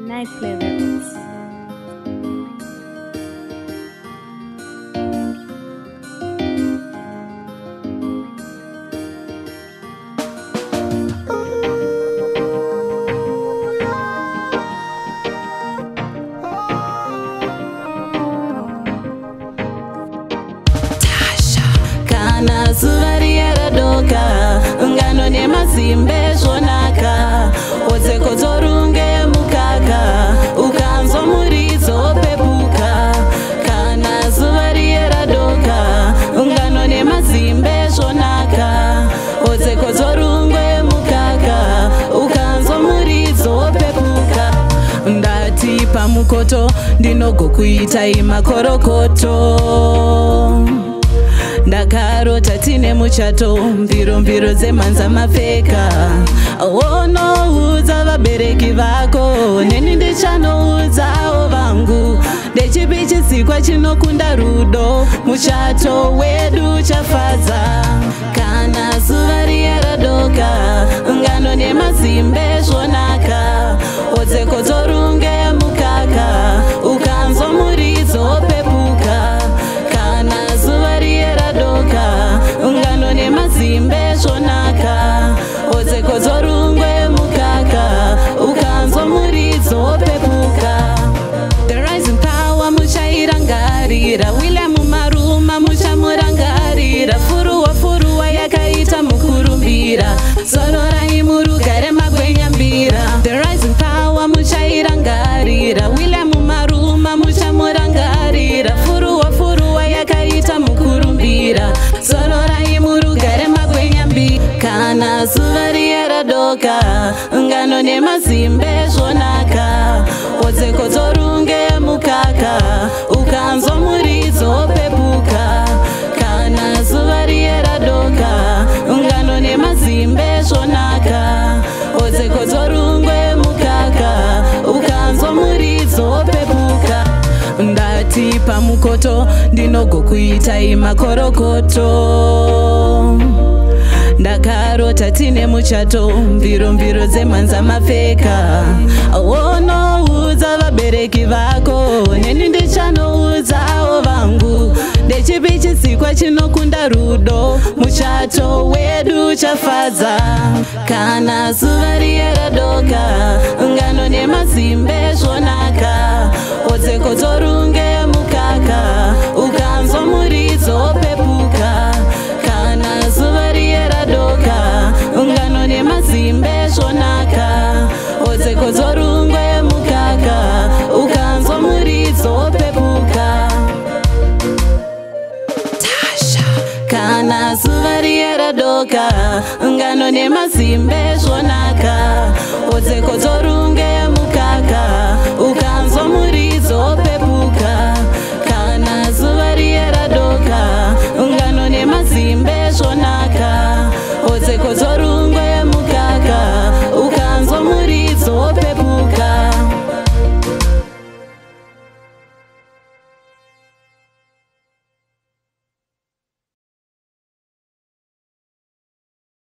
Night Play Records. Kana zuva rieradoka ngano nemazimbe zvonaka odzeko dzorunge mukaka ukanzwa muridzo pepuka. Kana zuva rieradoka ngano nemazimbe zvonaka odzeko dzorunge mukaka ukanzwa muridzo pepuka. Ndati pamukoto ndinogokuitai makorokoto ndakarota tine muchato mviro dzemhanza mapfeka onoudza vabereki vako neni ndichanoudzawo vangu ndechipi chisikwa chinokunda rudo muchato wedu chafadza. Kana zuva rieradoka ngano nemazimbe zvonaka odzeko dzorunge mukaka ukanzwa muridzo pepuka. Kana zuva rieradoka ngano nemazimbe zvonaka odzeko dzorungwe mukaka ukanzwa muridzo pepuka. The rising power muchairangarira William Maruma muchamurangarira furuwa yakaita mukurumbira zororai murugare magwenyambira. The rising power muchairangarira William Maruma muchamurangarira furuwa yakaita mukurumbira zororai murugare magwenyambira. Kana zuva rieradoka ngano nemazimbe zvonaka odzeko dzorunge mukaka ukanzwa muridzo pepuka. Kana zuva rieradoka ngano nemazimbe zvonaka odzeko dzorungwe mukaka ukanzwa muridzo pepuka. Ndati pamukoto ndinogokuitai makorokoto ndakarota tine muchato mviro dzemhanza mapfeka onoudza vabereki vako neni ndichanoudzawo vangu ndechipi chisikwa chinokunda rudo muchato wedu chafadza. Kana zuva rieradoka ngano nemazimbe zvonaka odzeko dzorunge mukaka ukanzwa muridzo pepuka. Kana zuva rieradoka ngano nemazimbe zvonaka odzeko dzorungwe mukaka ukanzwa muridzo pepuka. Kana zuva rieradoka ngano nemazimbe zvonaka odzeko dzorungwe